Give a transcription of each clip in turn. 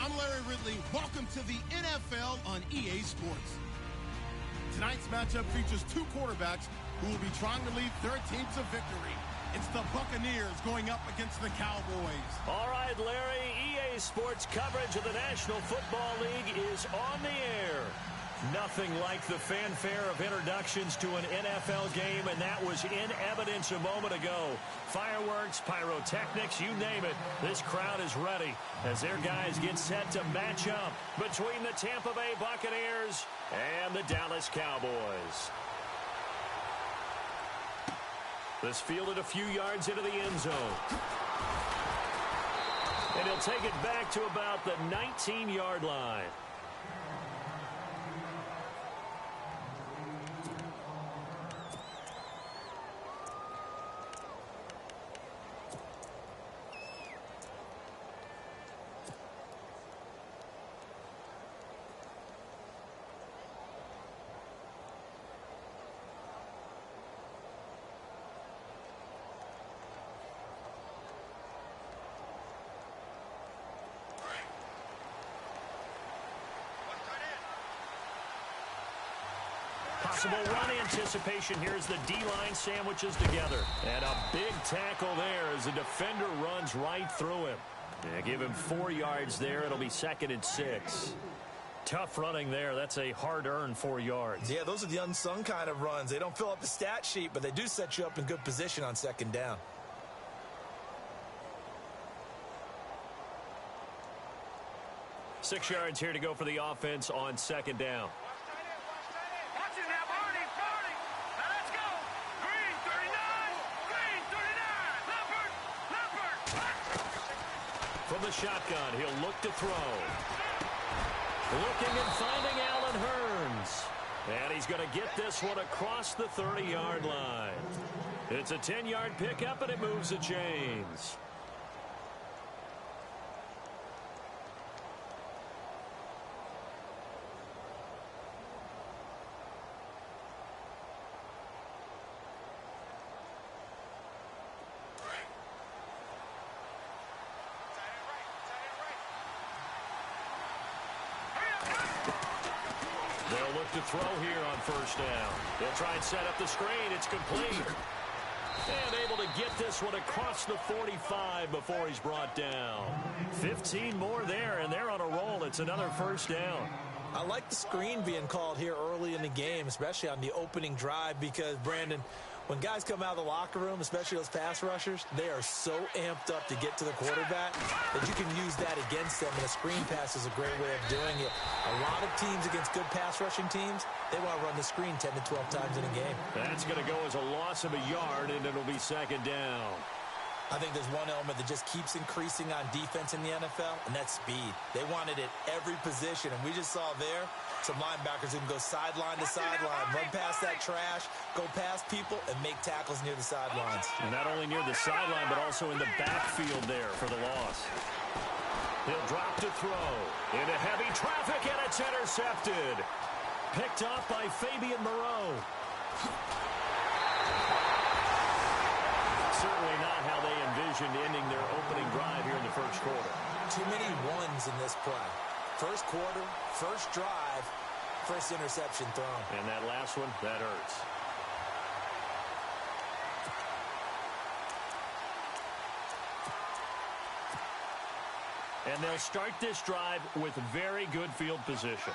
I'm Larry Ridley. Welcome to the NFL on EA Sports. Tonight's matchup features two quarterbacks who will be trying to lead their team to victory. It's the Buccaneers going up against the Cowboys. All right, Larry, EA Sports coverage of the National Football League is on the air. Nothing like the fanfare of introductions to an NFL game, and that was in evidence a moment ago. Fireworks, pyrotechnics, you name it. This crowd is ready as their guys get set to match up between the Tampa Bay Buccaneers and the Dallas Cowboys. This fielded a few yards into the end zone. And he'll take it back to about the 19-yard line. Possible run anticipation here as the D-line sandwiches together. And a big tackle there as the defender runs right through him. Yeah, give him 4 yards there. It'll be 2nd and 6. Tough running there. That's a hard-earned 4 yards. Yeah, those are the unsung kind of runs. They don't fill up the stat sheet, but they do set you up in good position on 2nd down. Six yards here to go for the offense on 2nd down. From the shotgun, he'll look to throw. Looking and finding Allen Hurns. And he's going to get this one across the 30-yard line. It's a 10-yard pickup, and it moves the chains. To throw here on 1st down. They'll try and set up the screen. It's complete. And able to get this one across the 45 before he's brought down. 15 more there, and they're on a roll. It's another 1st down. I like the screen being called here early in the game, especially on the opening drive, because, Brandon, when guys come out of the locker room, especially those pass rushers, they are so amped up to get to the quarterback that you can use that against them, and a screen pass is a great way of doing it. A lot of teams against good pass rushing teams, they want to run the screen 10 to 12 times in a game. That's going to go as a loss of a yard, and it'll be 2nd down. I think there's one element that just keeps increasing on defense in the NFL, and that's speed. They want it at every position, and we just saw there some linebackers who can go sideline to sideline, run past that trash, go past people, and make tackles near the sidelines. And not only near the sideline, but also in the backfield there for the loss. He'll drop to throw into heavy traffic, and it's intercepted. Picked off by Fabian Moreau. Certainly not how they envisioned ending their opening drive here in the 1st quarter. Too many ones in this play. 1st quarter, 1st drive, 1st interception thrown. And that last one, that hurts. And they'll start this drive with very good field position.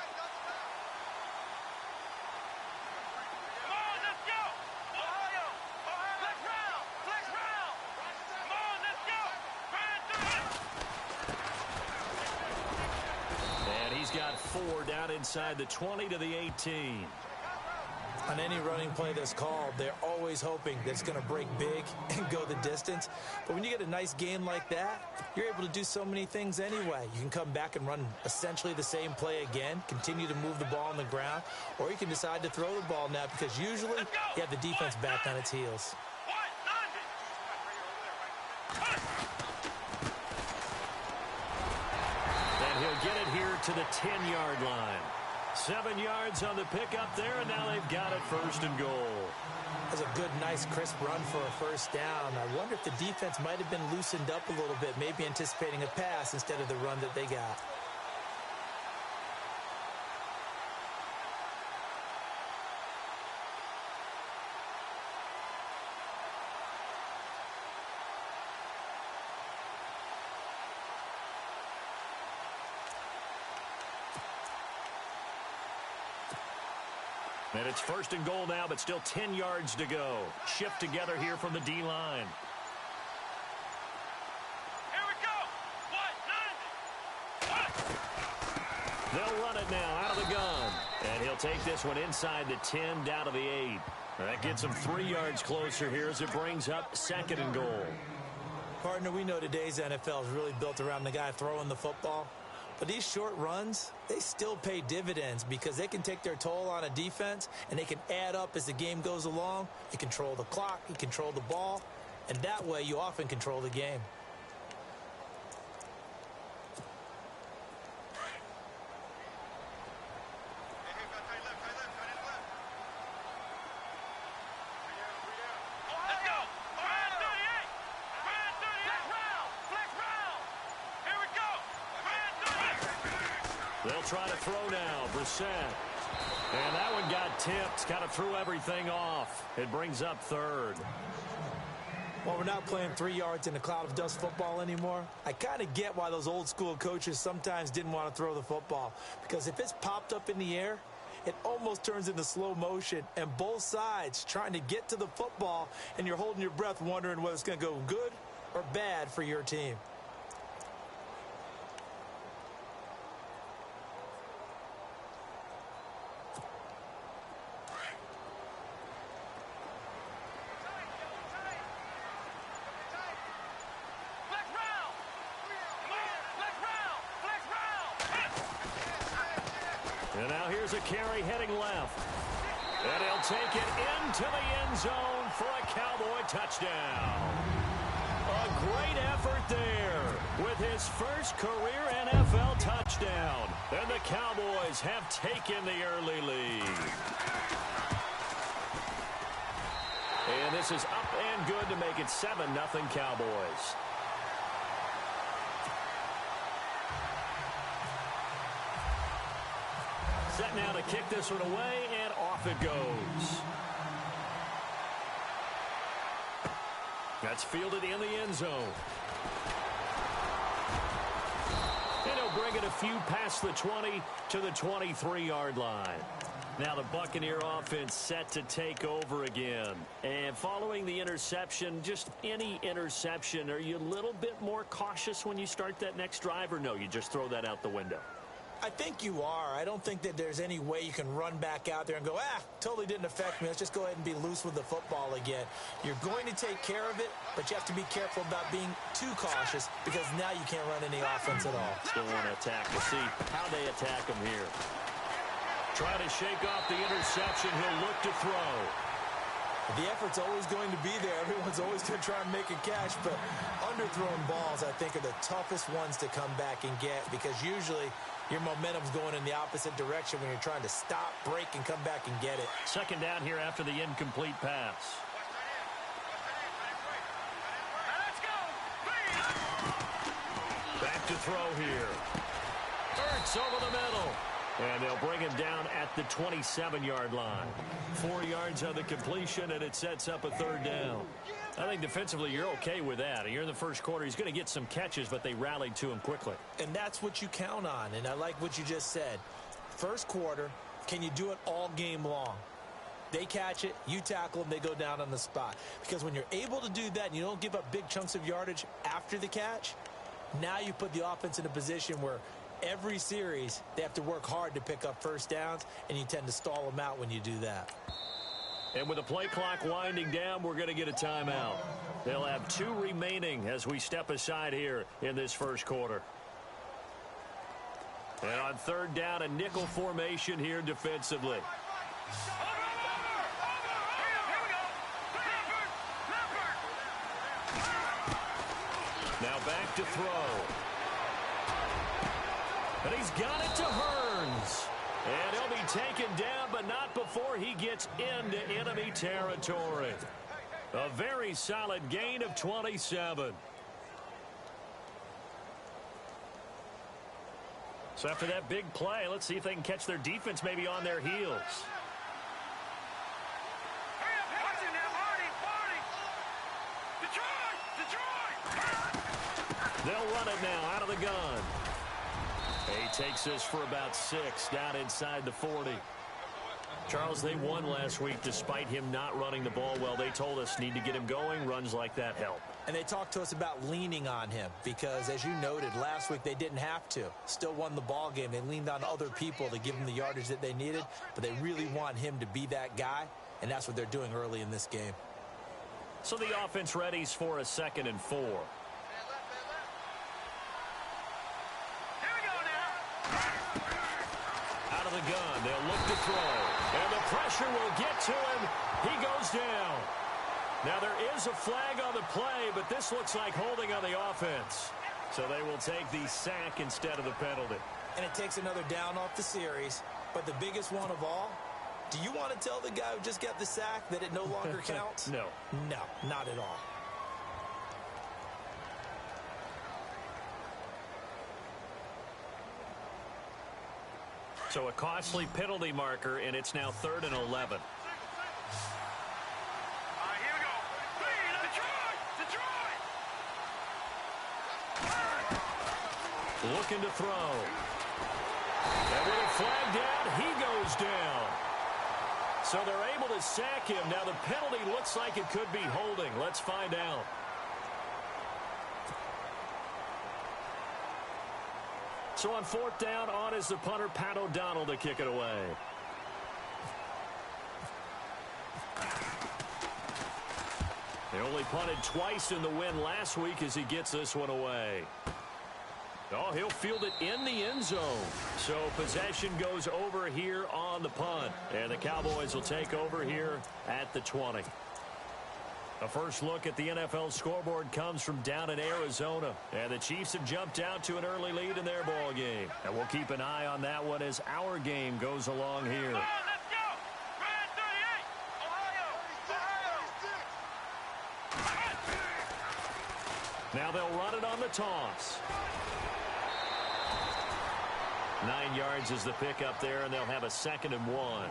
Got 4 down inside the 20 to the 18. On any running play that's called, they're always hoping that it's going to break big and go the distance. But when you get a nice game like that, you're able to do so many things anyway. You can come back and run essentially the same play again, continue to move the ball on the ground, or you can decide to throw the ball now because usually you have the defense back on its heels. He'll get it here to the 10-yard line. 7 yards on the pickup there, and now they've got it 1st and goal. That's a good, nice, crisp run for a 1st down. I wonder if the defense might have been loosened up a little bit, maybe anticipating a pass instead of the run that they got. And it's 1st and goal now, but still 10 yards to go. Shift together here from the D-line. Here we go. They'll run it now out of the gun. And he'll take this one inside the 10, down to the 8. That gets him 3 yards closer here as it brings up 2nd and goal. Partner, we know today's NFL is really built around the guy throwing the football. But these short runs, they still pay dividends because they can take their toll on a defense and they can add up as the game goes along. You control the clock, you control the ball, and that way you often control the game. They'll try to throw now. Brissett. And that one got tipped. Kind of threw everything off. It brings up 3rd. Well, we're not playing 3 yards in a cloud of dust football anymore. I kind of get why those old school coaches sometimes didn't want to throw the football. Because if it's popped up in the air, it almost turns into slow motion. And both sides trying to get to the football, and you're holding your breath wondering whether it's going to go good or bad for your team. And now here's a carry heading left. And he'll take it into the end zone for a Cowboy touchdown. A great effort there with his first career NFL touchdown. And the Cowboys have taken the early lead. And this is up and good to make it 7-0 Cowboys. Set now to kick this one away, and off it goes. That's fielded in the end zone. And he'll bring it a few past the 20 to the 23-yard line. Now the Buccaneer offense set to take over again. And following the interception, just any interception, are you a little bit more cautious when you start that next drive, or no, you just throw that out the window? I think you are. I don't think that there's any way you can run back out there and go, totally didn't affect me. Let's just go ahead and be loose with the football again. You're going to take care of it, but you have to be careful about being too cautious because now you can't run any offense at all. Still want to attack. We'll see how they attack him here. Try to shake off the interception. He'll look to throw. The effort's always going to be there. Everyone's always going to try and make a catch, but underthrown balls, I think, are the toughest ones to come back and get because usually your momentum's going in the opposite direction when you're trying to stop, break, and come back and get it. 2nd down here after the incomplete pass. Back to throw here. Ertz over the middle. And they'll bring him down at the 27-yard line. 4 yards on the completion, and it sets up a 3rd down. I think defensively you're okay with that. You're in the first quarter. He's going to get some catches, but they rallied to him quickly. And that's what you count on, and I like what you just said. First quarter, can you do it all game long? They catch it, you tackle them, they go down on the spot. Because when you're able to do that and you don't give up big chunks of yardage after the catch, now you put the offense in a position where every series they have to work hard to pick up first downs, and you tend to stall them out when you do that. And with the play clock winding down, we're going to get a timeout. They'll have 2 remaining as we step aside here in this first quarter. And on 3rd down, a nickel formation here defensively. Now back to throw. And he's got it to Hearns. And he'll be taken down, but not before he gets into enemy territory. A very solid gain of 27. So after that big play, let's see if they can catch their defense maybe on their heels. They'll run it now out of the gun. He takes this for about 6 down inside the 40. Charles, they won last week despite him not running the ball well. They told us need to get him going. Runs like that help. And they talked to us about leaning on him because, as you noted, last week they didn't have to. Still won the ball game. They leaned on other people to give them the yardage that they needed, but they really want him to be that guy, and that's what they're doing early in this game. So the offense readies for a 2nd and 4. Out of the gun, they'll look to throw. And the pressure will get to him. He goes down. Now there is a flag on the play, but this looks like holding on the offense. So they will take the sack instead of the penalty. And it takes another down off the series. But the biggest one of all, do you want to tell the guy who just got the sack that it no longer counts? No. No, not at all. So a costly penalty marker, and it's now 3rd and 11. Looking to throw. And with a flag down, he goes down. So they're able to sack him. Now the penalty looks like it could be holding. Let's find out. So on 4th down, on is the punter, Pat O'Donnell, to kick it away. They only punted twice in the win last week as he gets this one away. Oh, he'll field it in the end zone. So possession goes over here on the punt. And the Cowboys will take over here at the 20. A first look at the NFL scoreboard comes from down in Arizona. And the Chiefs have jumped out to an early lead in their ball game. And we'll keep an eye on that one as our game goes along here. Now they'll run it on the toss. 9 yards is the pickup there, and they'll have a 2nd and 1.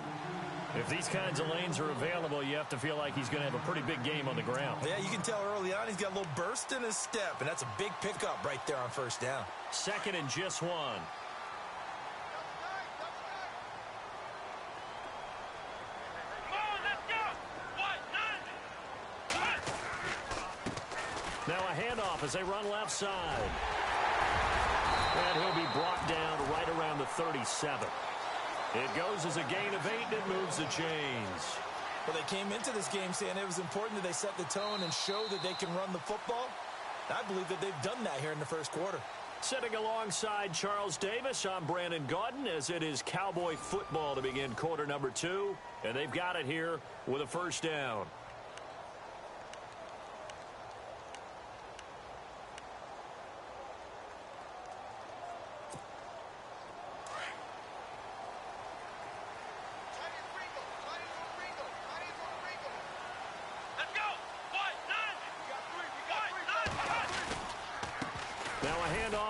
If these kinds of lanes are available, you have to feel like he's going to have a pretty big game on the ground. Yeah, you can tell early on he's got a little burst in his step, and that's a big pickup right there on 1st down. 2nd and just 1. Now a handoff as they run left side. And he'll be brought down right around the 37. It goes as a gain of 8, and it moves the chains. Well, they came into this game saying it was important that they set the tone and show that they can run the football. I believe that they've done that here in the 1st quarter. Sitting alongside Charles Davis, I'm Brandon Gaudin, as it is Cowboy football to begin quarter number 2. And they've got it here with a 1st down.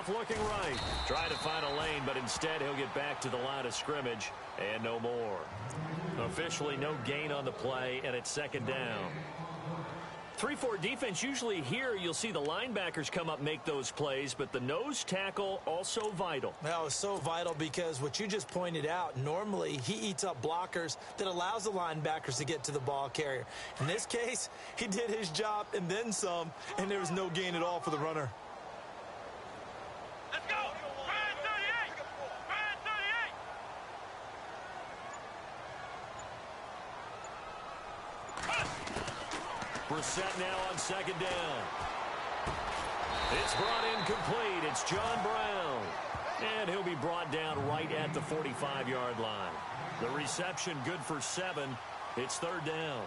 Looking right. Trying to find a lane, but instead he'll get back to the line of scrimmage and no more. Officially no gain on the play, and it's 2nd down. 3-4 defense, usually here you'll see the linebackers come up, make those plays, but the nose tackle also vital. Well, it's so vital because what you just pointed out, normally he eats up blockers that allows the linebackers to get to the ball carrier. In this case, he did his job and then some, and there was no gain at all for the runner. Brissett now on 2nd down. It's brought in complete. It's John Brown. And he'll be brought down right at the 45-yard line. The reception good for 7. It's 3rd down.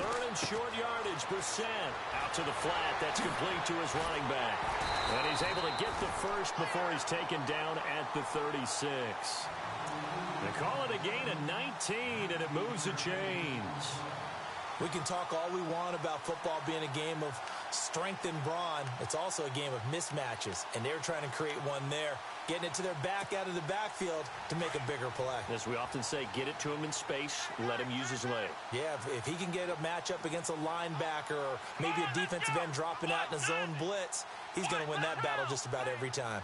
Third and short yardage. Brissett out to the flat. That's complete to his running back. And he's able to get the first before he's taken down at the 36. They call it a gain of 19, and it moves the chains. We can talk all we want about football being a game of strength and brawn. It's also a game of mismatches, and they're trying to create one there, getting it to their back out of the backfield to make a bigger play. As we often say, get it to him in space, let him use his leg. Yeah, if he can get a matchup against a linebacker or maybe a defensive end dropping out in a zone blitz, he's going to win that battle just about every time.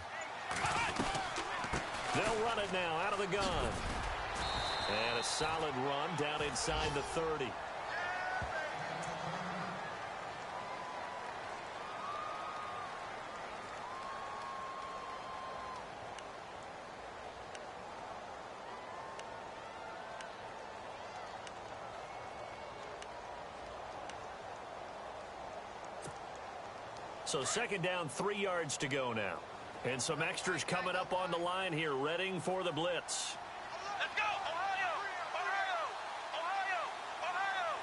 They'll run it now out of the gun. And a solid run down inside the 30. So second down, 3 yards to go now. And some extras coming up on the line here, readying for the blitz. Let's go, Ohio! Ohio! Ohio! Ohio!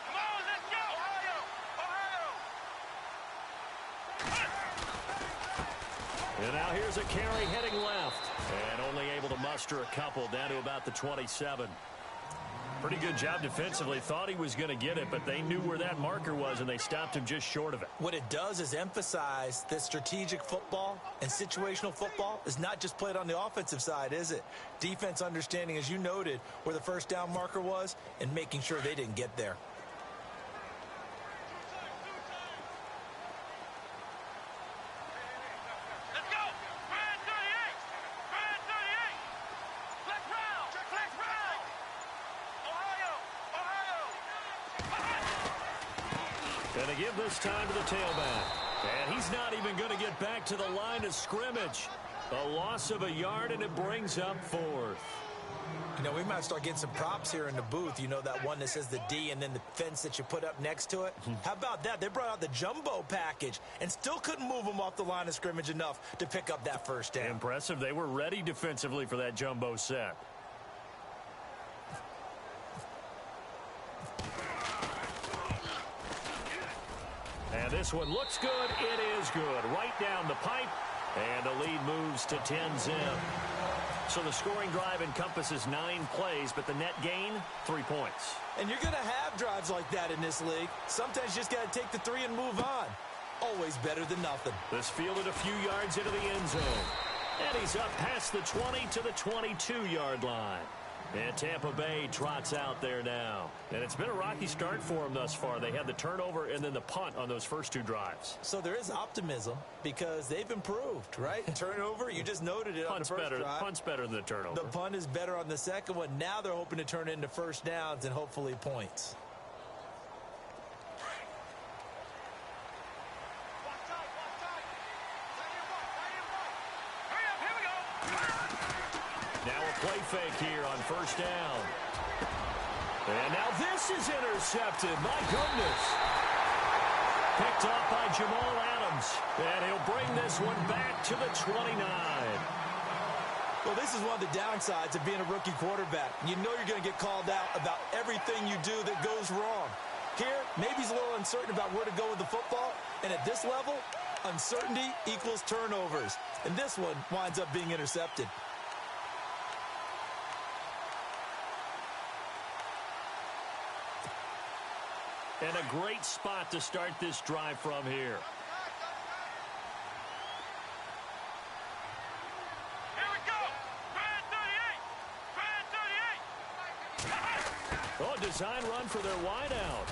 Come on, let's go! Ohio! And now here's a carry heading left. And only able to muster a couple down to about the 27. Pretty good job defensively. Thought he was going to get it, but they knew where that marker was, and they stopped him just short of it. What it does is emphasize that strategic football and situational football is not just played on the offensive side, is it? Defense understanding, as you noted, where the first down marker was and making sure they didn't get there. And they give this time to the tailback. And he's not even going to get back to the line of scrimmage. A loss of a yard, and it brings up fourth. You know, we might start getting some props here in the booth. You know, that one that says the D and then the fence that you put up next to it? How about that? They brought out the jumbo package and still couldn't move them off the line of scrimmage enough to pick up that first down. Impressive. They were ready defensively for that jumbo set. And this one looks good. It is good. Right down the pipe. And the lead moves to 10-zip. So the scoring drive encompasses 9 plays, but the net gain, 3 points. And you're going to have drives like that in this league. Sometimes you just got to take the 3 and move on. Always better than nothing. This fielded a few yards into the end zone. And he's up past the 20 to the 22-yard line. And Tampa Bay trots out there now. And it's been a rocky start for them thus far. They had the turnover and then the punt on those first 2 drives. So there is optimism because they've improved, right? Turnover, you just noted it on the first drive. Punt's better than the turnover. The punt is better on the second one. Now they're hoping to turn it into first downs and hopefully points. Play fake here on first down. And now this is intercepted. My goodness. Picked off by Jamal Adams. And he'll bring this one back to the 29. Well, this is one of the downsides of being a rookie quarterback. You know you're going to get called out about everything you do that goes wrong. Here, maybe he's a little uncertain about where to go with the football. And at this level, uncertainty equals turnovers. And this one winds up being intercepted. And a great spot to start this drive from here. Here we go. Brad 38. Oh, design run for their wideout.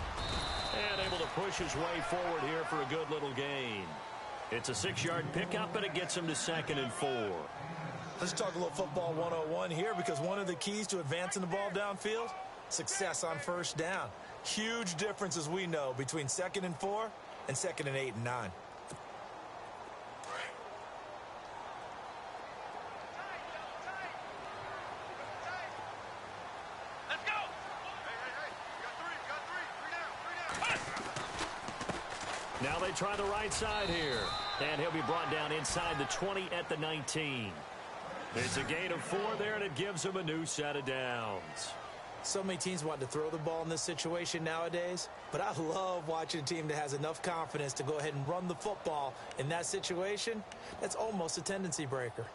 And able to push his way forward here for a good little gain. It's a 6-yard pickup, and it gets him to 2nd and 4. Let's talk a little football 101 here because one of the keys to advancing the ball downfield, success on first down. Huge difference, as we know, between 2nd and 4 and 2nd and 8 and 9. Let's go. Hey. We got 3 down. Now they try the right side here. And he'll be brought down inside the 20 at the 19. It's a gain of 4 there, and it gives him a new set of downs. So many teams want to throw the ball in this situation nowadays, but I love watching a team that has enough confidence to go ahead and run the football in that situation. That's almost a tendency breaker.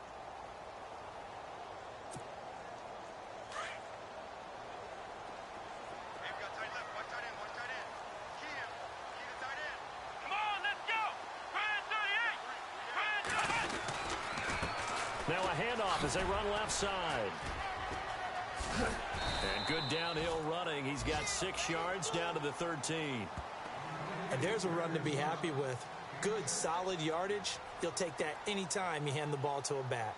Now a handoff as they run left side. And good downhill running. He's got 6 yards down to the 13. And there's a run to be happy with. Good, solid yardage. You'll take that anytime you hand the ball to a back.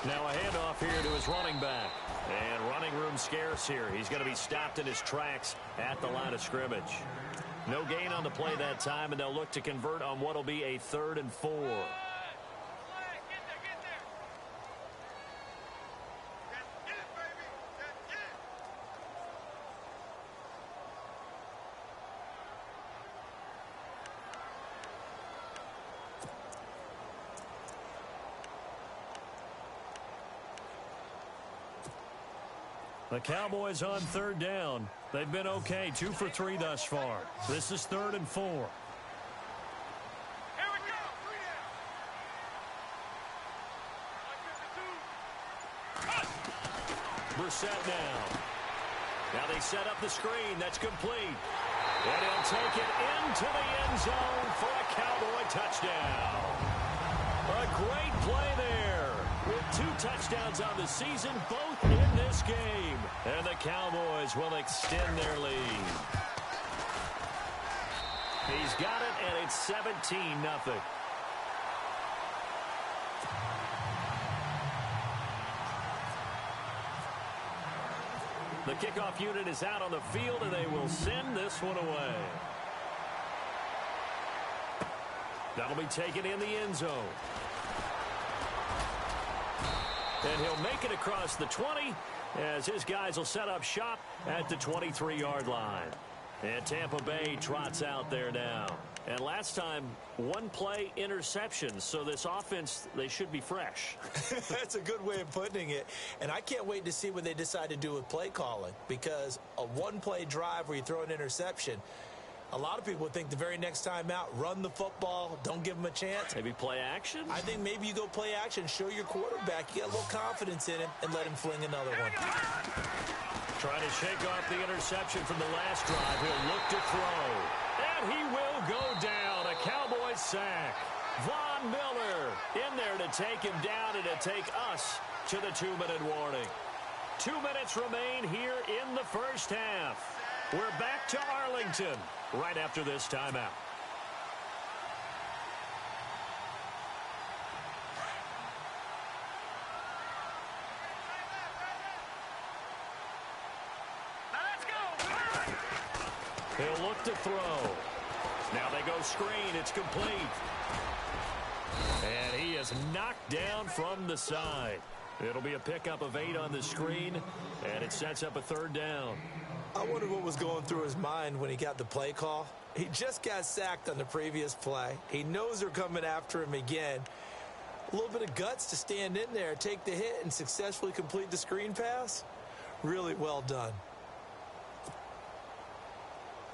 Now a handoff here to his running back. And running room scarce here. He's going to be stopped in his tracks at the line of scrimmage. No gain on the play that time, and they'll look to convert on what will be a 3rd and 4. The Cowboys on 3rd down. They've been okay, 2 for 3 thus far. This is 3rd and 4. Here we go. Brissett now. Now they set up the screen. That's complete. And he'll take it into the end zone for a Cowboy touchdown. A great play there. With 2 touchdowns on the season, both in this game. And the Cowboys will extend their lead. He's got it, and it's 17-0. The kickoff unit is out on the field, and they will send this one away. That'll be taken in the end zone. And he'll make it across the 20 as his guys will set up shop at the 23-yard line. And Tampa Bay trots out there now. And last time, 1 play interception. So this offense, they should be fresh. That's a good way of putting it. And I can't wait to see what they decide to do with play calling. Because a 1-play drive where you throw an interception, a lot of people would think the very next time out, run the football, don't give them a chance. Maybe play action? I think maybe you go play action, show your quarterback, you get a little confidence in him, and let him fling another one. Trying to shake off the interception from the last drive. He'll look to throw. And he will go down. A Cowboy sack. Von Miller in there to take him down and to take us to the 2-minute warning. 2 minutes remain here in the first half. We're back to Arlington right after this timeout. He'll look to throw. Now they go screen. It's complete. And he is knocked down from the side. It'll be a pickup of 8 on the screen, and it sets up a 3rd down. I wonder what was going through his mind when he got the play call. He just got sacked on the previous play. He knows they're coming after him again. A little bit of guts to stand in there, take the hit, and successfully complete the screen pass. Really well done.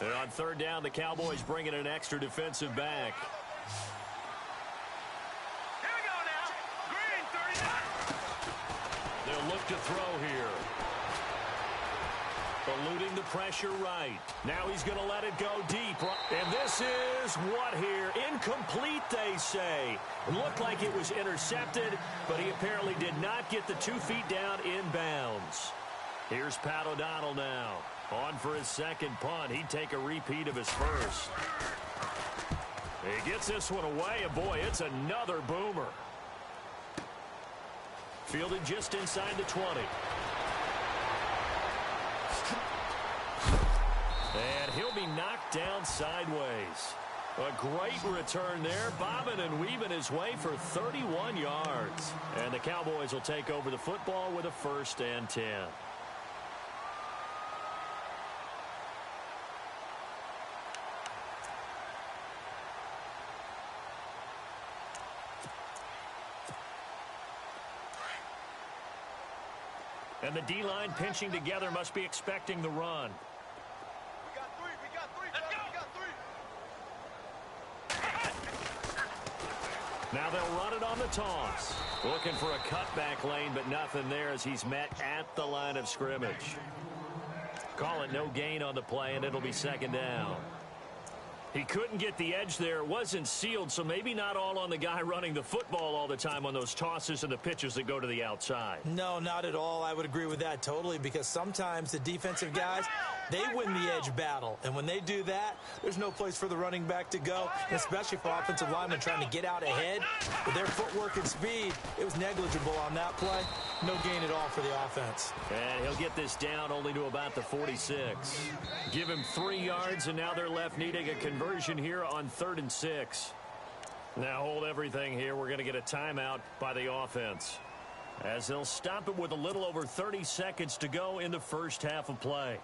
And on 3rd down, the Cowboys bring in an extra defensive back. Here we go now. Green, 39. They'll look to throw here. Eluding the pressure right. Now he's going to let it go deep. And this is what here? Incomplete, they say. It looked like it was intercepted, but he apparently did not get the 2 feet down in bounds. Here's Pat O'Donnell now. On for his 2nd punt. He'd take a repeat of his first. He gets this one away, and boy, it's another boomer. Fielded just inside the 20. And he'll be knocked down sideways. A great return there, bobbing and weaving his way for 31 yards. And the Cowboys will take over the football with a 1st and 10. And the D-line pinching together must be expecting the run. We got three. Let's go. We got three. Now they'll run it on the toss. Looking for a cutback lane, but nothing there as he's met at the line of scrimmage. Call it no gain on the play, and it'll be 2nd down. He couldn't get the edge there. It wasn't sealed, so maybe not all on the guy running the football all the time on those tosses and the pitches that go to the outside. No, not at all. I would agree with that totally, because sometimes the defensive guys, they win the edge battle. And when they do that, there's no place for the running back to go, especially for offensive linemen trying to get out ahead. With their footwork and speed, it was negligible on that play. No gain at all for the offense. And he'll get this down only to about the 46. Give him 3 yards, and now they're left needing a conversion here on 3rd and 6. Now hold everything here. We're going to get a timeout by the offense, as they'll stop it with a little over 30 seconds to go in the first half of play.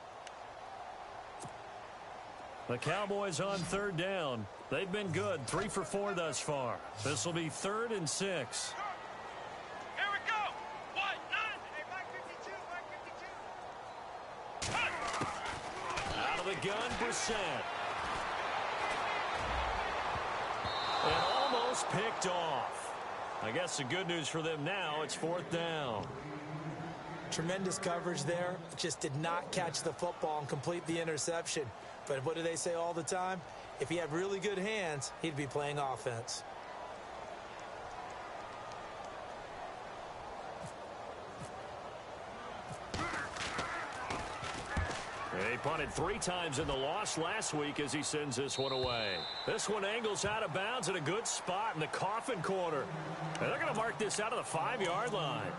The Cowboys on 3rd down. They've been good, 3 for 4 thus far. This will be 3rd and 6. Here we go. 1, 9. Out of the gun, Brissett. And almost picked off. I guess the good news for them now, it's 4th down. Tremendous coverage there. Just did not catch the football and complete the interception. But what do they say all the time? If he had really good hands, he'd be playing offense. He punted 3 times in the loss last week as he sends this one away. This one angles out of bounds in a good spot in the coffin corner. And they're going to mark this out of the 5-yard line.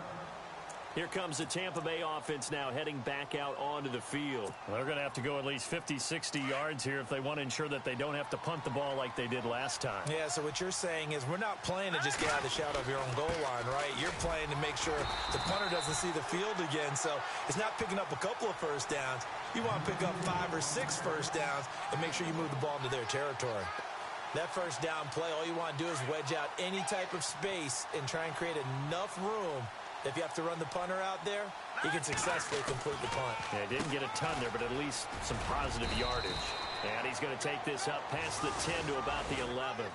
Here comes the Tampa Bay offense now heading back out onto the field. They're going to have to go at least 50, 60 yards here if they want to ensure that they don't have to punt the ball like they did last time. Yeah, so what you're saying is we're not playing to just get out of the shadow of your own goal line, right? You're playing to make sure the punter doesn't see the field again. So it's not picking up a couple of first downs. You want to pick up 5 or 6 first downs and make sure you move the ball into their territory. That first down play, all you want to do is wedge out any type of space and try and create enough room. If you have to run the punter out there, he can successfully complete the punt. Yeah, didn't get a ton there, but at least some positive yardage. And he's going to take this up past the 10 to about the 11.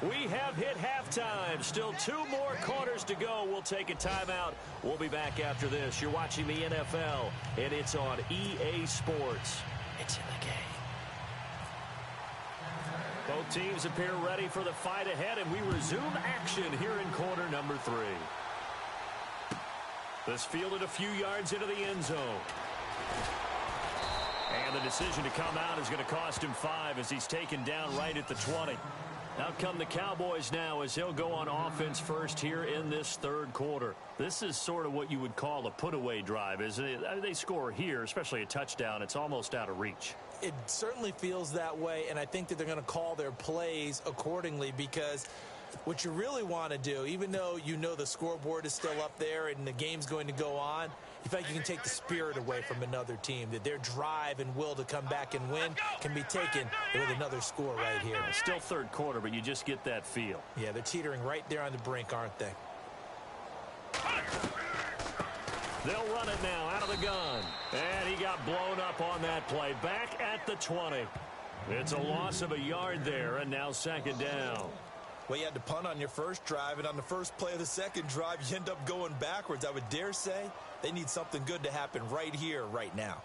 We have hit halftime. Still 2 more quarters to go. We'll take a timeout. We'll be back after this. You're watching the NFL, and it's on EA Sports. It's in the game. Both teams appear ready for the fight ahead, and we resume action here in quarter number 3. This fielded a few yards into the end zone. And the decision to come out is going to cost him 5 as he's taken down right at the 20. Out come the Cowboys now as they'll go on offense first here in this 3rd quarter. This is sort of what you would call a put-away drive, isn't it? They score here, especially a touchdown. It's almost out of reach. It certainly feels that way, and I think that they're going to call their plays accordingly, because what you really want to do, even though you know the scoreboard is still up there and the game's going to go on, in fact, you can take the spirit away from another team, that their drive and will to come back and win can be taken with another score right here. It's still 3rd quarter, but you just get that feel. Yeah, they're teetering right there on the brink, aren't they? They'll run it now out of the gun. And he got blown up on that play. Back at the 20. It's a loss of a yard there, and now 2nd down. Well, you had to punt on your first drive, and on the first play of the 2nd drive, you end up going backwards. I would dare say they need something good to happen right here, right now.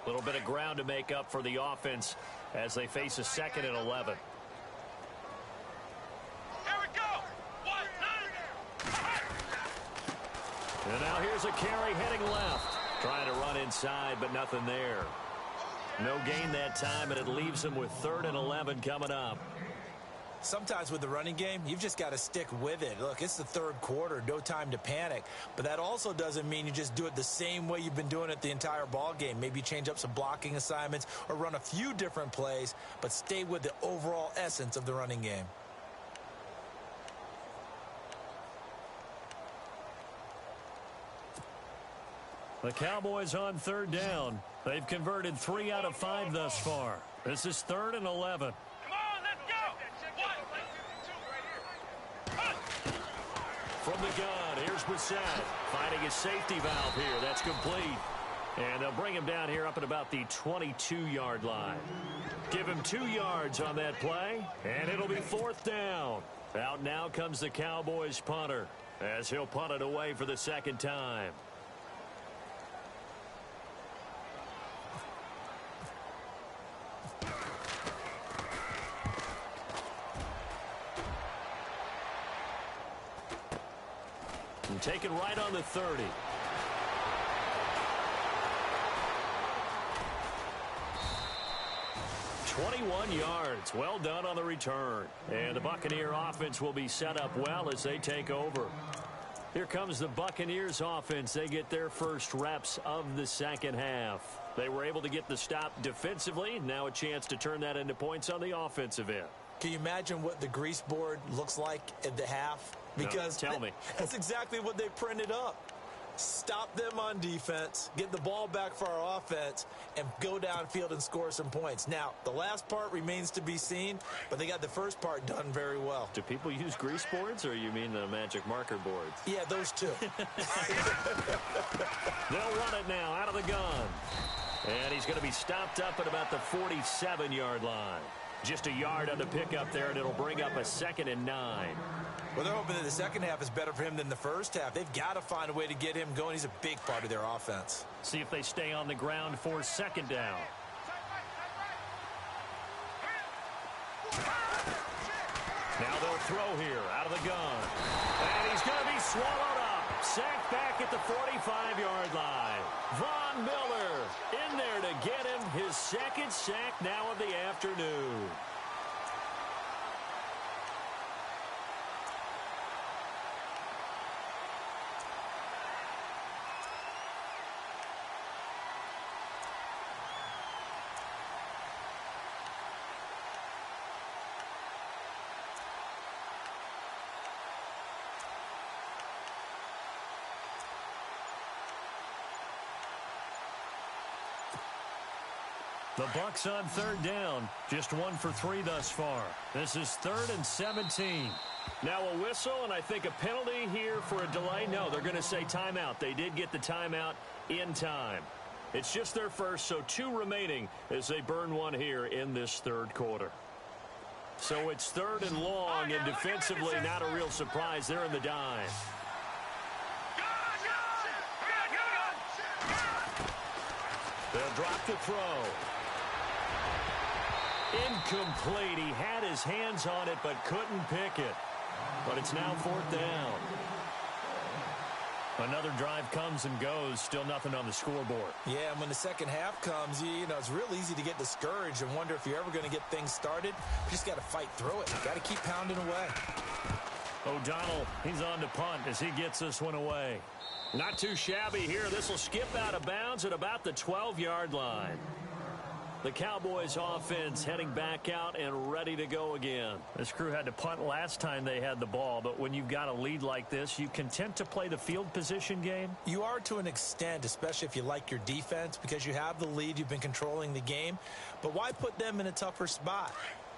A little bit of ground to make up for the offense as they face a 2nd and 11. And now here's a carry heading left. Trying to run inside, but nothing there. No gain that time, and it leaves them with 3rd and 11 coming up. Sometimes with the running game, you've just got to stick with it. Look, it's the third quarter, no time to panic. But that also doesn't mean you just do it the same way you've been doing it the entire ball game. Maybe change up some blocking assignments or run a few different plays, but stay with the overall essence of the running game. The Cowboys on third down. They've converted 3 out of 5 thus far. This is 3rd and 11. Come on, let's go. From the gun, here's Brissett finding his safety valve here. That's complete. And they'll bring him down here up at about the 22-yard line. Give him 2 yards on that play, and it'll be 4th down. Out now comes the Cowboys punter as he'll punt it away for the second time. And take it right on the 30. $21 yards. Well done on the return. And the Buccaneer offense will be set up well as they take over. Here comes the Buccaneers offense. They get their first reps of the second half. They were able to get the stop defensively. Now a chance to turn that into points on the offensive end. Can you imagine what the grease board looks like at the half? Because no, tell me. That's exactly what they printed up. Stop them on defense, get the ball back for our offense, and go downfield and score some points. Now, the last part remains to be seen, but they got the first part done very well. Do people use grease boards, or you mean the magic marker boards? Yeah, those two. They'll run it now out of the gun. And he's going to be stopped up at about the 47-yard line. Just a yard on the pickup there, and it'll bring up a 2nd and 9. Well, they're hoping that the second half is better for him than the first half. They've got to find a way to get him going. He's a big part of their offense. See if they stay on the ground for 2nd down. Now they'll throw here out of the gun. And he's going to be swallowed up. Sacked back at the 45-yard line. Von Miller in there to get him his 2nd sack now of the afternoon. The Bucs on 3rd down. Just 1 for 3 thus far. This is 3rd and 17. Now a whistle and I think a penalty here for a delay. No, they're going to say timeout. They did get the timeout in time. It's just their first, so 2 remaining as they burn 1 here in this 3rd quarter. So it's 3rd and long, and defensively not a real surprise. They're in the dime. They'll drop the throw. Incomplete. He had his hands on it but couldn't pick it. But it's now 4th down. Another drive comes and goes. Still nothing on the scoreboard. Yeah, and when the second half comes, you know, it's real easy to get discouraged and wonder if you're ever going to get things started. You just got to fight through it. Got to keep pounding away. O'Donnell, he's on to punt as he gets this one away. Not too shabby here. This will skip out of bounds at about the 12-yard line. The Cowboys offense heading back out and ready to go again. This crew had to punt last time they had the ball, but when you've got a lead like this, you content to play the field position game? You are to an extent, especially if you like your defense, because you have the lead, you've been controlling the game. But why put them in a tougher spot?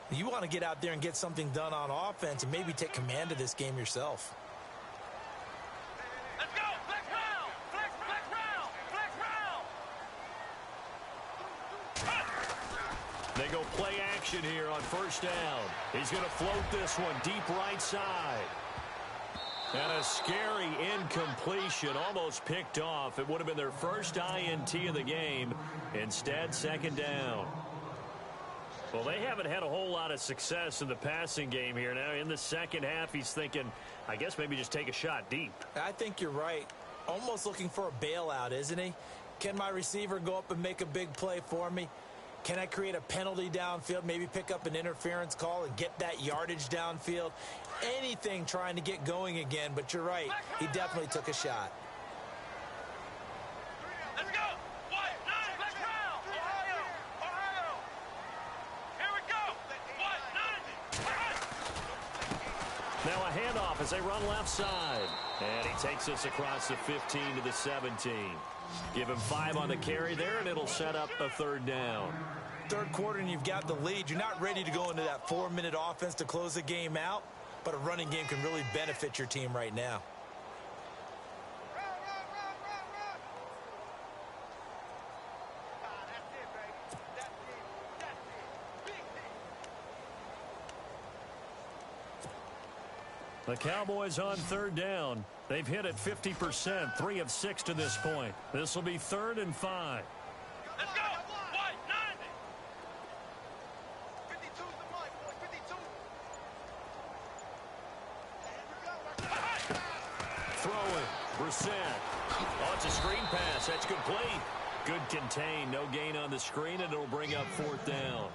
You want to get out there and get something done on offense and maybe take command of this game yourself. Let's go! Flex round! Flex round! Flex round! They go play action here on 1st down. He's going to float this one deep right side. And a scary incompletion, almost picked off. It would have been their first INT of the game. Instead, 2nd down. Well, they haven't had a whole lot of success in the passing game here. Now, in the second half, he's thinking, I guess maybe just take a shot deep. I think you're right. Almost looking for a bailout, isn't he? Can my receiver go up and make a big play for me? Can I create a penalty downfield, maybe pick up an interference call and get that yardage downfield? Anything trying to get going again, but you're right. He definitely took a shot. Let's go. White, 9, let's round. Ohio, Ohio. Here we go. White, 9. Now a handoff as they run left side. And he takes us across the 15 to the 17. Give him 5 on the carry there, and it'll set up a 3rd down. Third quarter and you've got the lead. You're not ready to go into that 4-minute offense to close the game out, but a running game can really benefit your team right now. The Cowboys on 3rd down. They've hit it 50%, 3 of 6 to this point. This will be 3rd and 5. Let's go. White, 9. 52's the mark, boy. 52. Throwing. Brissett. Oh, it's a screen pass. That's complete. Good contain. No gain on the screen, and it'll bring up 4th down.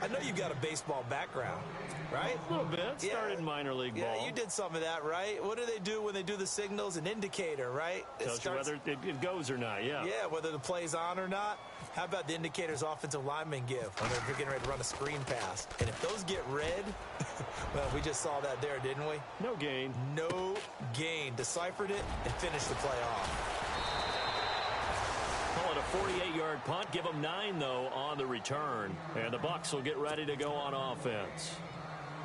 I know you've got a baseball background, right? A little bit. Started in minor league ball. Yeah, you did some of that, right? What do they do when they do the signals? An indicator, right? Tells you whether it goes or not, yeah. Yeah, whether the play's on or not. How about the indicators offensive linemen give when they're getting ready to run a screen pass? And if those get red, well, we just saw that there, didn't we? No gain. No gain. Deciphered it and finished the play off. Call it a 48-yard punt. Give them 9, though, on the return. And the Bucs will get ready to go on offense.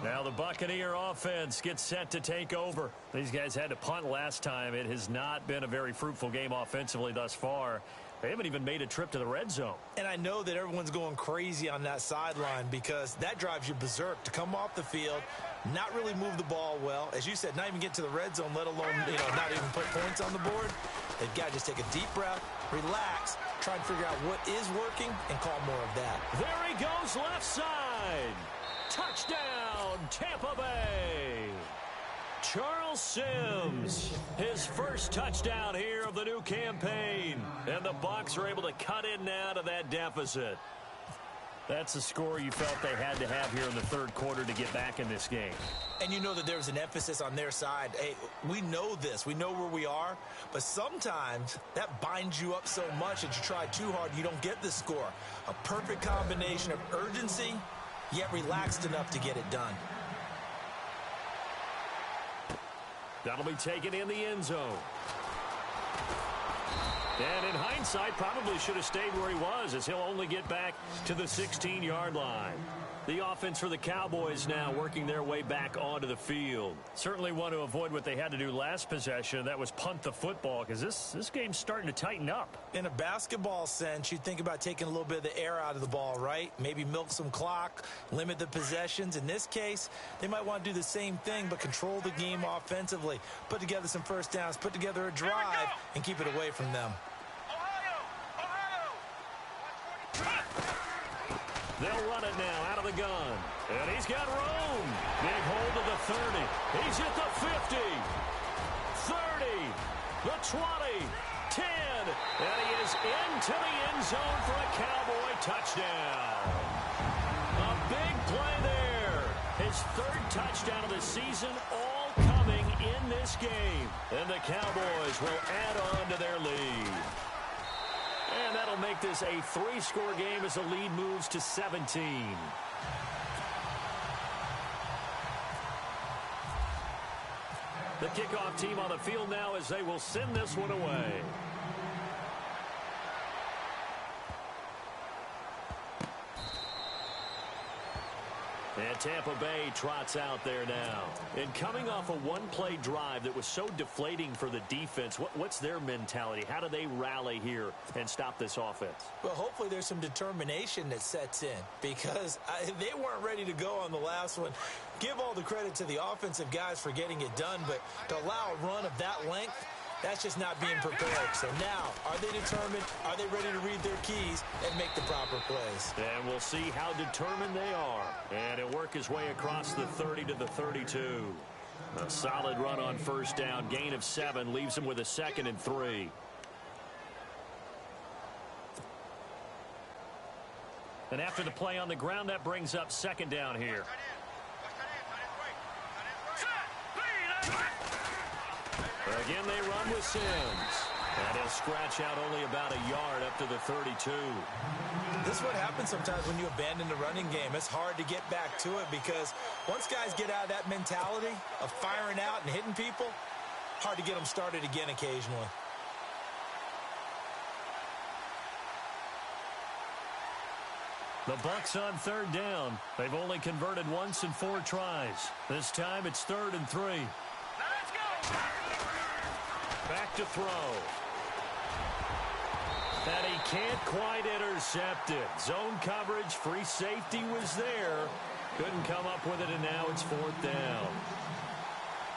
Now the Buccaneer offense gets set to take over. These guys had to punt last time. It has not been a very fruitful game offensively thus far. They haven't even made a trip to the red zone. And I know that everyone's going crazy on that sideline because that drives you berserk to come off the field, not really move the ball well. As you said, not even get to the red zone, let alone, not even put points on the board. They've got to just take a deep breath, relax, try and figure out what is working, and call more of that. There he goes, left side. Touchdown, Tampa Bay. Charles Sims, his first touchdown here of the new campaign. And the Bucs are able to cut in now to that deficit. That's a score you felt they had to have here in the 3rd quarter to get back in this game. And you know that there was an emphasis on their side. Hey, we know this. We know where we are. But sometimes that binds you up so much that you try too hard, you don't get the score. A perfect combination of urgency, yet relaxed enough to get it done. That'll be taken in the end zone. And in hindsight, probably should have stayed where he was, as he'll only get back to the 16-yard line. The offense for the Cowboys now working their way back onto the field. Certainly want to avoid what they had to do last possession. That was punt the football, because this game's starting to tighten up. In a basketball sense, you think about taking a little bit of the air out of the ball, right? Maybe milk some clock, limit the possessions. In this case, they might want to do the same thing, but control the game offensively. Put together some first downs, put together a drive, and keep it away from them. They'll run it now out of the gun. And he's got room. Big hold of the 30. He's at the 50. 30. The 20. 10. And he is into the end zone for a Cowboy touchdown. A big play there. His 3rd touchdown of the season, all coming in this game. And the Cowboys will add on to their lead. And that'll make this a 3-score game as the lead moves to 17. The kickoff team on the field now as they will send this one away. And Tampa Bay trots out there now. And coming off a one-play drive that was so deflating for the defense, what's their mentality? How do they rally here and stop this offense? Well, hopefully there's some determination that sets in because they weren't ready to go on the last one. Give all the credit to the offensive guys for getting it done, but to allow a run of that length, that's just not being prepared. So now, are they determined? Are they ready to read their keys and make the proper plays? And we'll see how determined they are. And he'll work his way across the 30 to the 32. A solid run on first down. Gain of 7 leaves him with a 2nd and 3. And after the play on the ground, that brings up second down here. Again, they run with Sims. And he'll scratch out only about a yard up to the 32. This is what happens sometimes when you abandon the running game. It's hard to get back to it because once guys get out of that mentality of firing out and hitting people, hard to get them started again occasionally. The Bucs on third down. They've only converted once in 4 tries. This time it's 3rd and 3. Let's go! Back to throw. And he can't quite intercept it. Zone coverage, free safety was there. Couldn't come up with it, and now it's 4th down.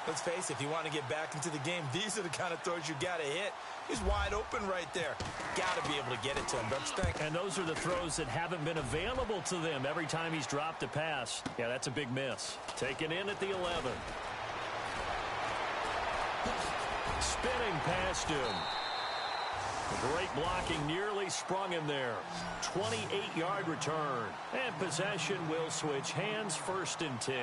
Let's face it, if you want to get back into the game, these are the kind of throws you got to hit. He's wide open right there. Got to be able to get it to him, don't you think? And those are the throws that haven't been available to them every time he's dropped a pass. Yeah, that's a big miss. Taken in at the 11. Spinning past him. Great blocking, nearly sprung him there. 28-yard return. And possession will switch hands, 1st and 10.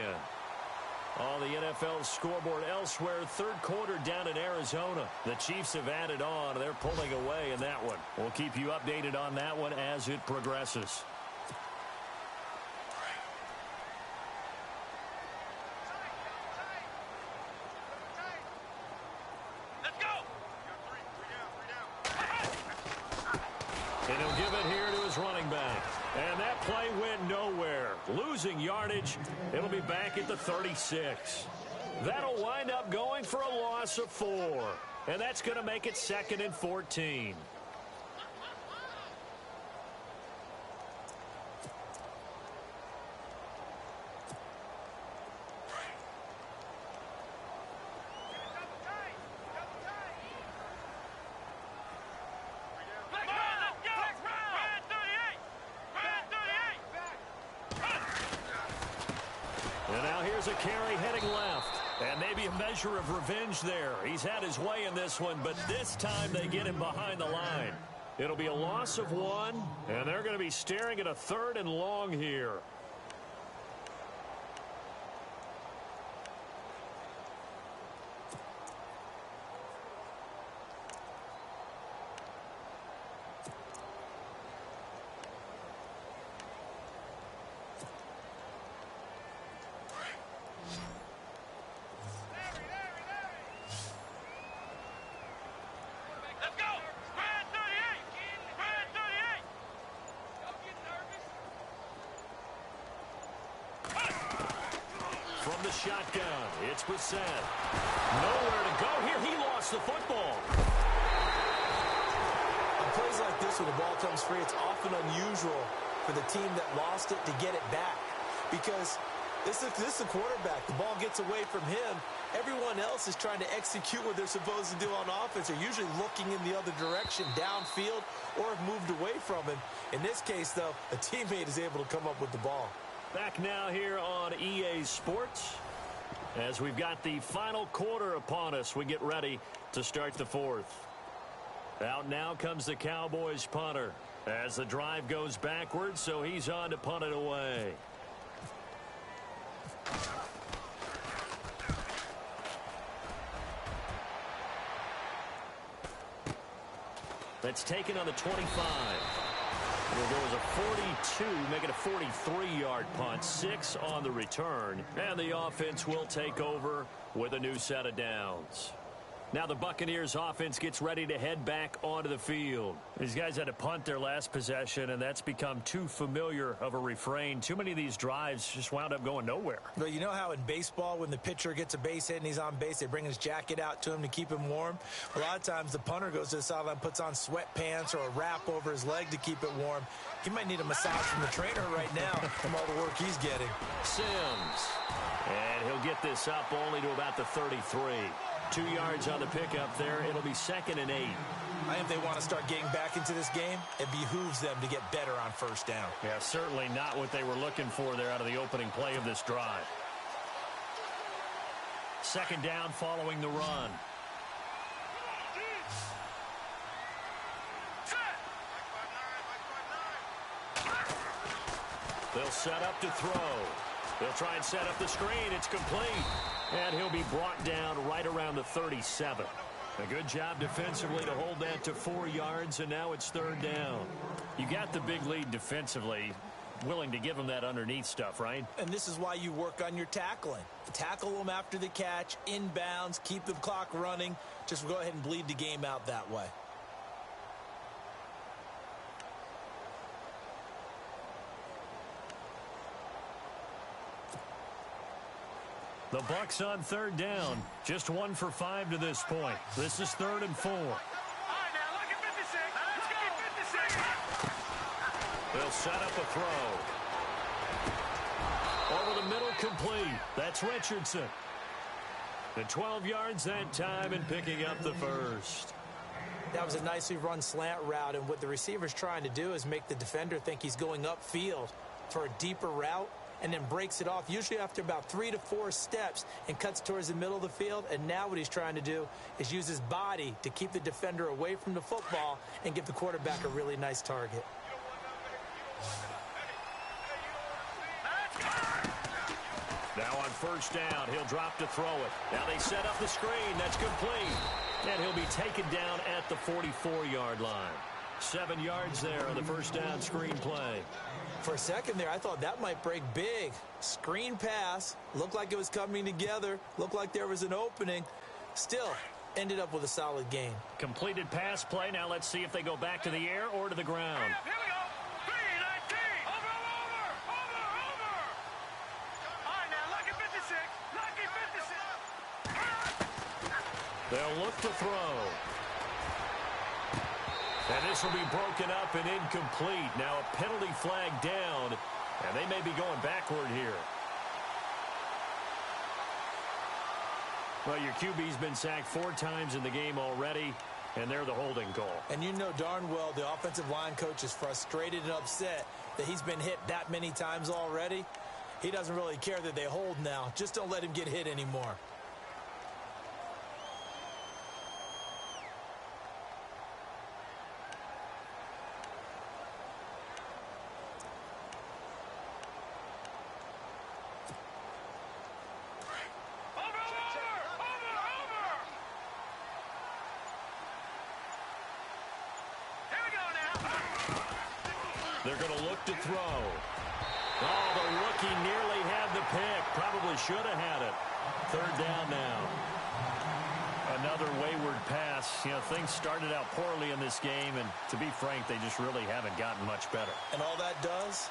On the NFL scoreboard elsewhere, 3rd quarter down in Arizona. The Chiefs have added on. They're pulling away in that one. We'll keep you updated on that one as it progresses. Let's go! And he'll give it here to his running back. And that play went nowhere. Losing yardage. It'll be back at the 36. That'll wind up going for a loss of 4. And that's going to make it 2nd and 14. A carry heading left. And maybe a measure of revenge there. He's had his way in this one, but this time they get him behind the line. It'll be a loss of 1, and they're going to be staring at a 3rd and long here. From the shotgun, it's Brissett. Nowhere to go here. He lost the football. On plays like this when the ball comes free, it's often unusual for the team that lost it to get it back. Because this is the quarterback. The ball gets away from him. Everyone else is trying to execute what they're supposed to do on offense. They're usually looking in the other direction, downfield, or have moved away from him. In this case, though, a teammate is able to come up with the ball. Back now here on EA Sports. As we've got the final quarter upon us, we get ready to start the 4th. Out now comes the Cowboys punter as the drive goes backwards, so he's on to punt it away. That's taken on the 25. It'll go as a 42, make it a 43-yard punt, 6 on the return. And the offense will take over with a new set of downs. Now the Buccaneers offense gets ready to head back onto the field. These guys had to punt their last possession, and that's become too familiar of a refrain. Too many of these drives just wound up going nowhere. But you know how in baseball, when the pitcher gets a base hit and he's on base, they bring his jacket out to him to keep him warm? A lot of times the punter goes to the sideline, puts on sweatpants or a wrap over his leg to keep it warm. He might need a massage from the trainer right now from all the work he's getting. Sims. And he'll get this up only to about the 33. 2 yards on the pickup there. It'll be 2nd and 8. I think if they want to start getting back into this game, it behooves them to get better on 1st down. Yeah, certainly not what they were looking for there out of the opening play of this drive. 2nd down following the run. They'll set up to throw. They'll try and set up the screen. It's complete. And he'll be brought down right around the 37. A good job defensively to hold that to 4 yards, and now it's 3rd down. You got the big lead defensively. Willing to give them that underneath stuff, right? And this is why you work on your tackling. Tackle them after the catch, inbounds, keep the clock running. Just go ahead and bleed the game out that way. The Bucs on 3rd down. Just 1 for 5 to this point. This is 3rd and 4. All right, now look at 56. Let's go, 56. They'll set up a throw. Over the middle, complete. That's Richardson. And 12 yards that time and picking up the first. That was a nicely run slant route, and what the receiver's trying to do is make the defender think he's going upfield for a deeper route, and then breaks it off, usually after about 3 to 4 steps, and cuts towards the middle of the field. And now what he's trying to do is use his body to keep the defender away from the football and give the quarterback a really nice target. Now on 1st down, he'll drop to throw it. Now they set up the screen. That's complete. And he'll be taken down at the 44-yard line. 7 yards there on the 1st down screen play. For a second there, I thought that might break big. Screen pass. Looked like it was coming together. Looked like there was an opening. Still, ended up with a solid gain. Completed pass play. Now let's see if they go back to the air or to the ground. Here we go. 3-19. Over. All right, now look at 56. Lucky 56. They'll look to throw. And this will be broken up and incomplete. Now a penalty flag down, and they may be going backward here. Well, your QB's been sacked 4 times in the game already, and they're the holding call. And you know darn well the offensive line coach is frustrated and upset that he's been hit that many times already. He doesn't really care that they hold now. Just don't let him get hit anymore. They're going to look to throw. Oh, the rookie nearly had the pick. Probably should have had it. 3rd down now. Another wayward pass. You know, things started out poorly in this game, and to be frank, they just really haven't gotten much better. And all that does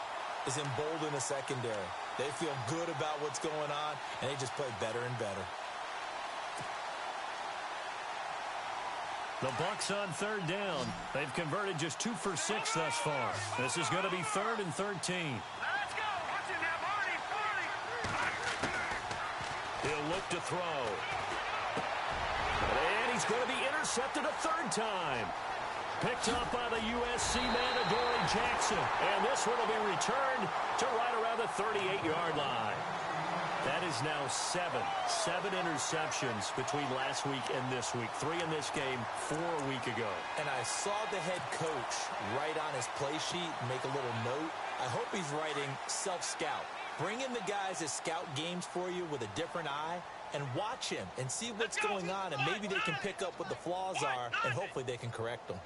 is embolden the secondary. They feel good about what's going on, and they just play better and better. The Bucs on 3rd down. They've converted just 2 for 6 thus far. This is going to be 3rd and 13. Let's go. Watch it now, Marty. He'll look to throw. And he's going to be intercepted a 3rd time. Picked up by the USC man, Adoree Jackson. And this one will be returned to right around the 38-yard line. That is now 7 interceptions between last week and this week. 3 in this game, 4 a week ago. And I saw the head coach write on his play sheet, make a little note. I hope he's writing self-scout. Bring in the guys that scout games for you with a different eye and watch him and see what's going on, and maybe they can pick up what the flaws are, and hopefully they can correct them.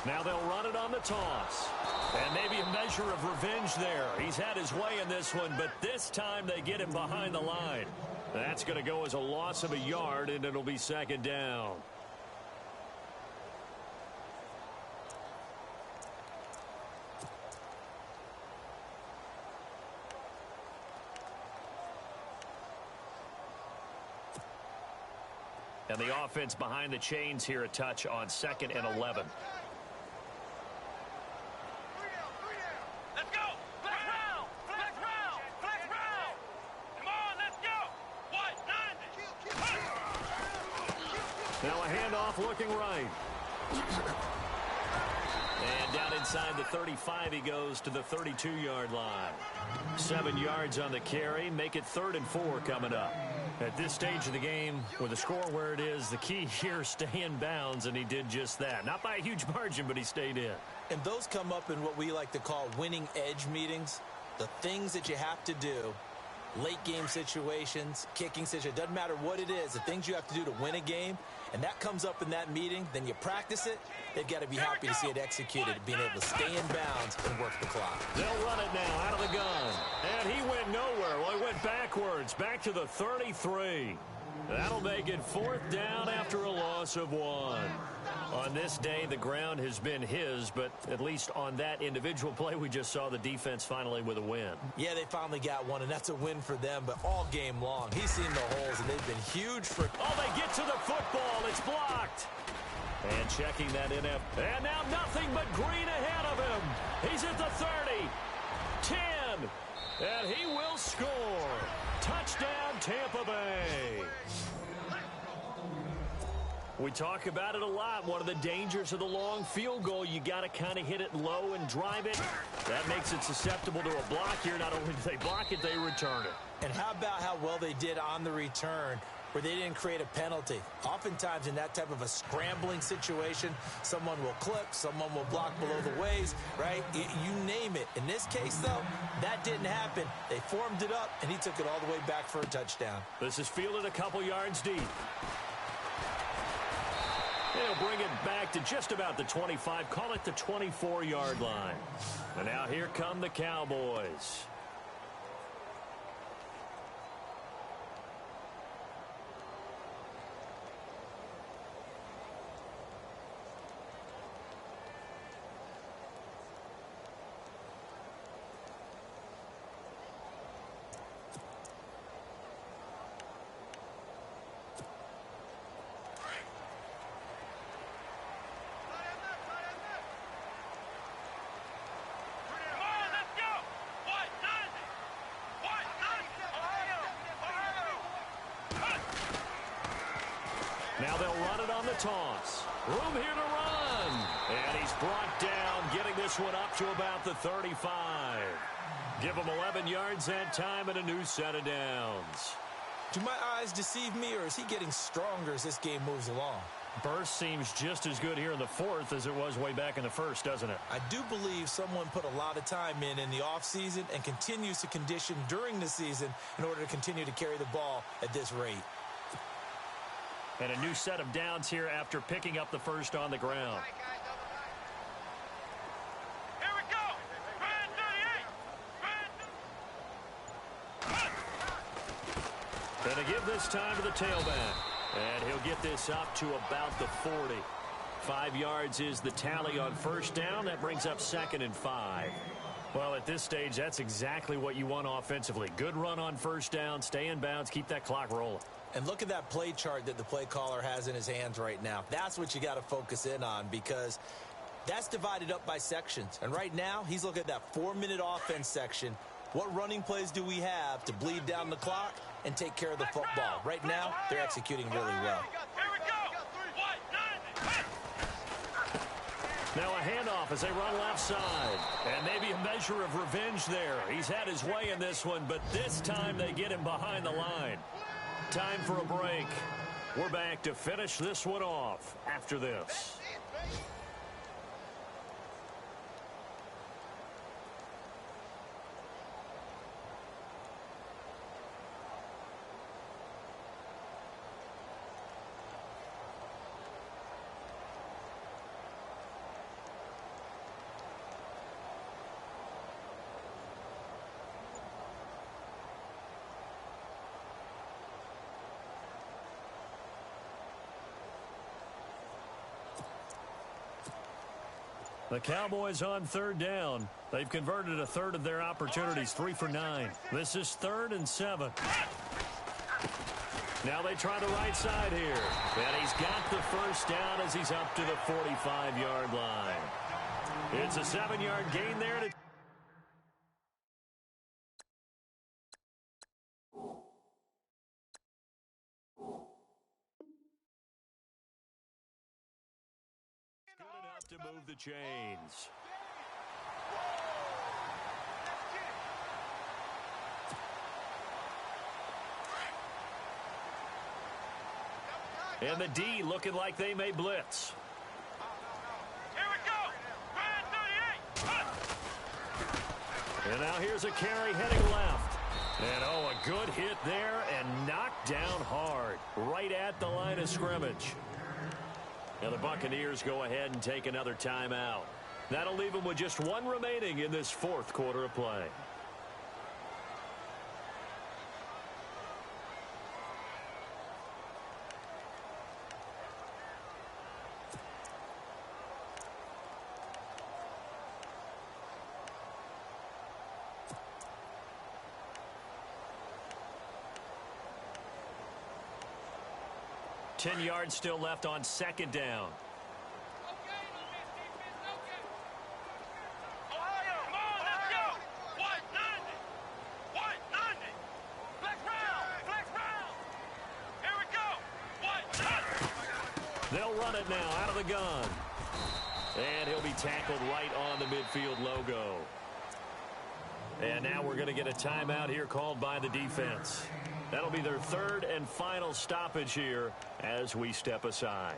Now they'll run it on the toss. And maybe a measure of revenge there. He's had his way in this one, but this time they get him behind the line. That's going to go as a loss of a yard, and it'll be 2nd down. And the offense behind the chains here a touch on 2nd and 11. Let's go. Flex round. Flex round. Flex round. Come on, let's go. What? 90. Now a handoff looking right. And down inside the 35 he goes to the 32-yard line. 7 yards on the carry. Make it 3rd and 4 coming up. At this stage of the game, with the score where it is, the key here, stay in bounds, and he did just that. Not by a huge margin, but he stayed in. And those come up in what we like to call winning edge meetings. The things that you have to do, late game situations, kicking situations, doesn't matter what it is, the things you have to do to win a game, and that comes up in that meeting, then you practice it, they've got to be happy to see it executed, being able to stay in bounds and work the clock. They'll run it now out of the gun. And he went nowhere. Well, he went backwards, back to the 33. That'll make it 4th down after a loss of 1. On this day, the ground has been his, but at least on that individual play, we just saw the defense finally with a win. Yeah, they finally got one, and that's a win for them, but all game long, he's seen the holes, and they've been huge for... Oh, they get to the football. It's blocked. And checking that in. And now nothing but green ahead of him. He's at the 30. 10. And he will score. Touchdown, Tampa Bay. We talk about it a lot. One of the dangers of the long field goal, you got to kind of hit it low and drive it. That makes it susceptible to a block here. Not only do they block it, they return it. And how about how well they did on the return, where they didn't create a penalty? Oftentimes in that type of a scrambling situation, someone will clip, someone will block below the waist, right? You name it. In this case, though, that didn't happen. They formed it up, and he took it all the way back for a touchdown. This is fielded a couple yards deep. They'll bring it back to just about the 25, call it the 24-yard line. And now here come the Cowboys. Now they'll run it on the toss. Room here to run. And he's brought down, getting this one up to about the 35. Give him 11 yards that time and a new set of downs. Do my eyes deceive me, or is he getting stronger as this game moves along? Burst seems just as good here in the 4th as it was way back in the 1st, doesn't it? I do believe someone put a lot of time in the offseason and continues to condition during the season in order to continue to carry the ball at this rate. And a new set of downs here after picking up the first on the ground. Here we go. Brand 38. And to give this time to the tailback. And he'll get this up to about the 40. 5 yards is the tally on first down. That brings up 2nd and 5. Well, at this stage, that's exactly what you want offensively. Good run on first down, stay in bounds, keep that clock rolling. And look at that play chart that the play caller has in his hands right now. That's what you got to focus in on, because that's divided up by sections. And right now, he's looking at that 4-minute offense section. What running plays do we have to bleed down the clock and take care of the football? Right now, they're executing really well. Here we go. Now a handoff as they run left side. And maybe a measure of revenge there. He's had his way in this one, but this time they get him behind the line. Time for a break. We're back to finish this one off after this. The Cowboys on 3rd down. They've converted a third of their opportunities, 3 for 9. This is 3rd and 7. Now they try the right side here. And he's got the first down as he's up to the 45-yard line. It's a 7-yard gain there to move the chains. And the D looking like they may blitz. Here we go. Brand And now here's a carry heading left. And, oh, a good hit there and knocked down hard right at the line of scrimmage. Now the Buccaneers go ahead and take another timeout. That'll leave them with just one remaining in this fourth quarter of play. Ten yards still left on second down. Ohio, come on, let's go. White 90. White 90. Flex round. Flex round. Here we go. White 90. They'll run it now out of the gun. And he'll be tackled right on the midfield logo. And now we're going to get a timeout here called by the defense. That'll be their third and final stoppage here as we step aside.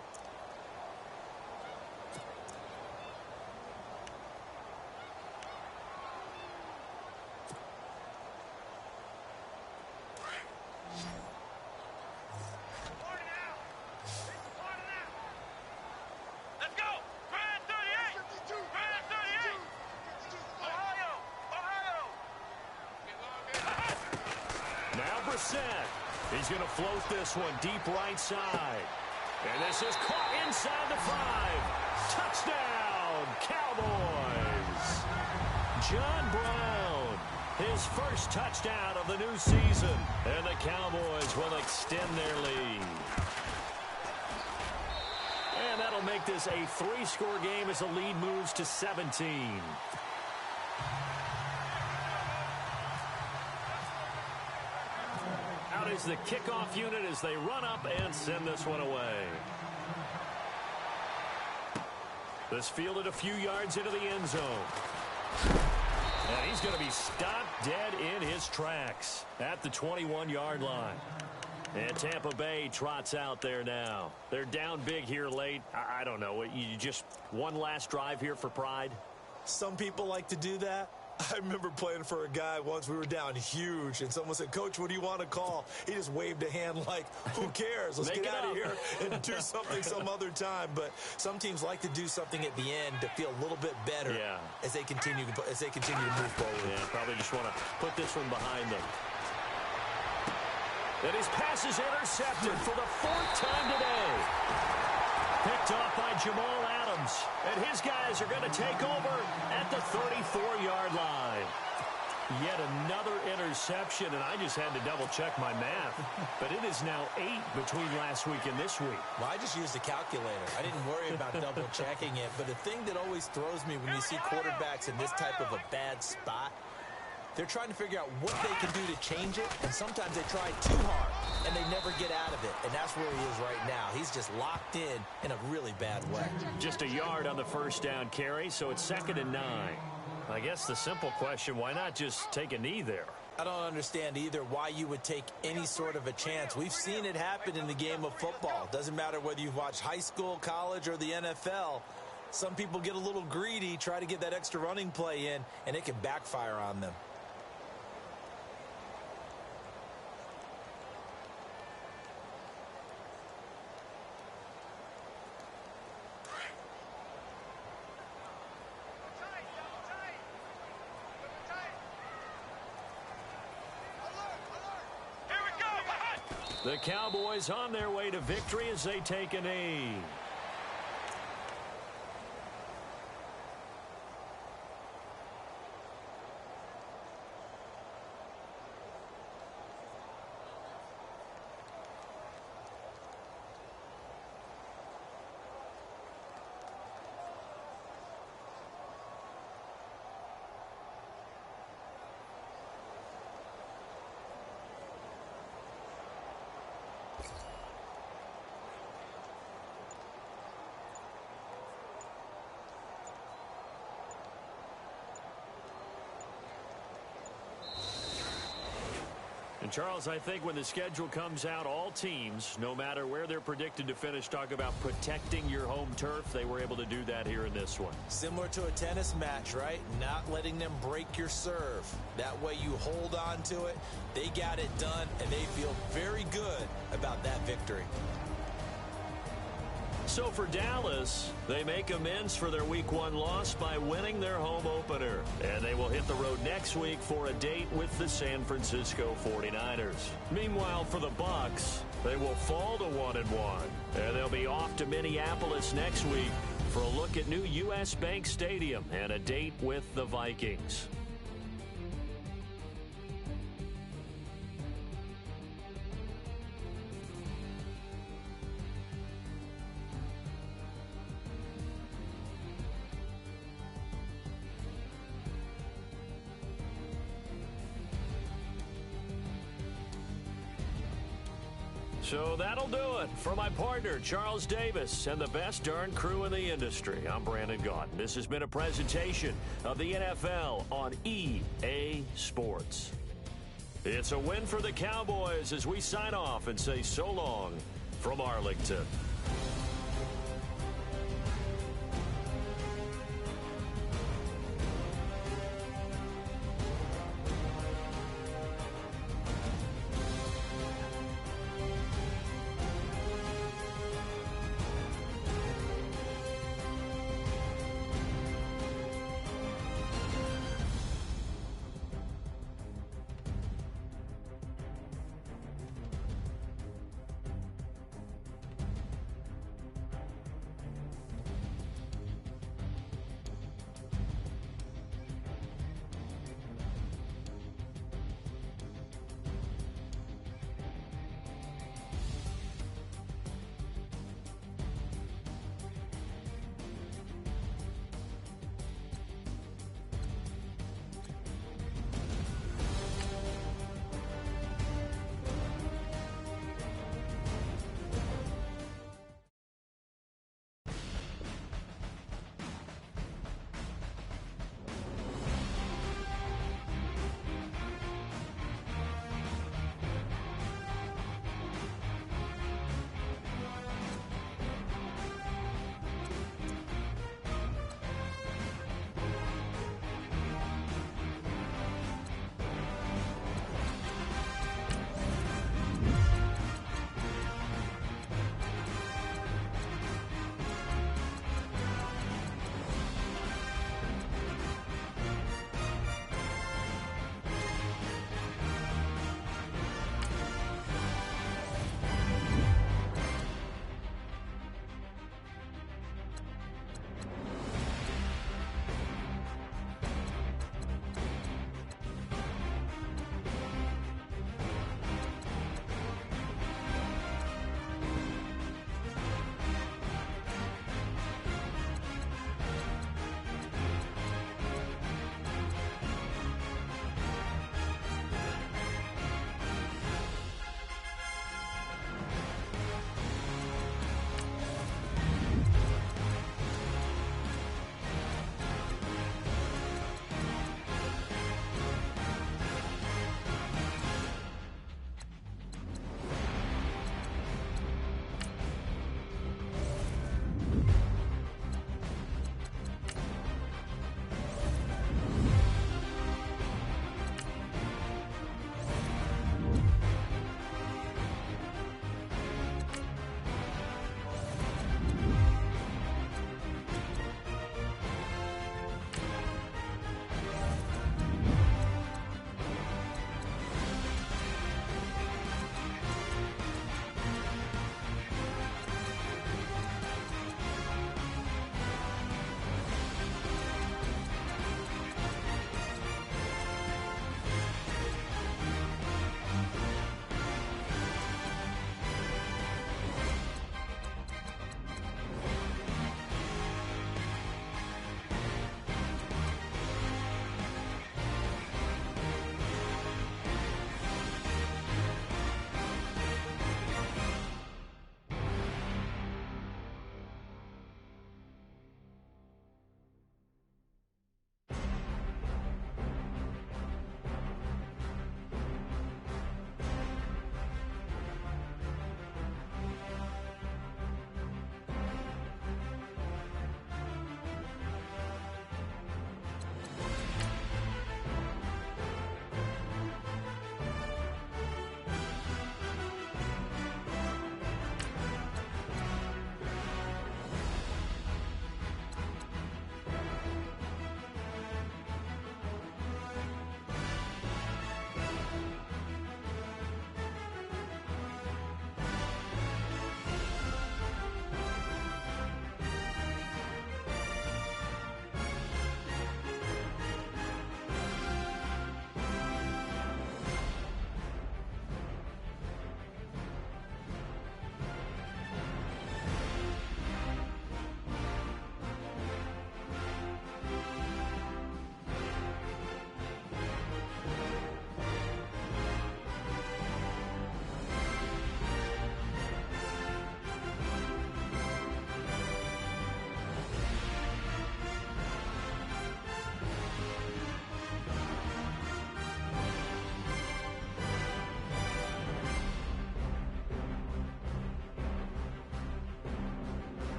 Let's go. Grand 38. Grand 38. Ohio. Ohio. Now Brissett. He's going to float this one deep right side. And this is caught inside the 5. Touchdown, Cowboys. John Brown, his first touchdown of the new season. And the Cowboys will extend their lead. And that'll make this a 3-score game as the lead moves to 17. Out is the kickoff unit as they run up and send this one away. This fielded a few yards into the end zone. And he's going to be stopped dead in his tracks at the 21-yard line. And Tampa Bay trots out there now. They're down big here late. I don't know. You just one last drive here for pride? Some people like to do that. I remember playing for a guy once. We were down huge, and someone said, "Coach, what do you want to call?" He just waved a hand like, "Who cares? Let's get out of here and do something some other time." But some teams like to do something at the end to feel a little bit better as they continue to move forward. Yeah, probably just want to put this one behind them. And his pass is intercepted for the 4th time today. Picked off by Jamal Adams. And his guys are going to take over at the 34-yard line. Yet another interception, and I just had to double-check my math. But it is now 8 between last week and this week. Well, I just used a calculator. I didn't worry about double-checking it. But the thing that always throws me when you see quarterbacks in this type of a bad spot, they're trying to figure out what they can do to change it, and sometimes they try too hard, and they never get out of it, and that's where he is right now. He's just locked in a really bad way. Just a yard on the first down carry, so it's 2nd and 9. I guess the simple question, why not just take a knee there? I don't understand either why you would take any sort of a chance. We've seen it happen in the game of football. Doesn't matter whether you've watched high school, college, or the NFL. Some people get a little greedy, try to get that extra running play in, and it can backfire on them. The Cowboys on their way to victory as they take a knee. And Charles, I think when the schedule comes out, all teams, no matter where they're predicted to finish, talk about protecting your home turf. They were able to do that here in this one. Similar to a tennis match, right? Not letting them break your serve. That way you hold on to it. They got it done, and they feel very good about that victory. So for Dallas, they make amends for their Week 1 loss by winning their home opener. And they will hit the road next week for a date with the San Francisco 49ers. Meanwhile, for the Bucs, they will fall to 1-1. And they'll be off to Minneapolis next week for a look at new U.S. Bank Stadium and a date with the Vikings. So that'll do it. For my partner, Charles Davis, and the best darn crew in the industry, I'm Brandon Gaudin. This has been a presentation of the NFL on EA Sports. It's a win for the Cowboys as we sign off and say so long from Arlington.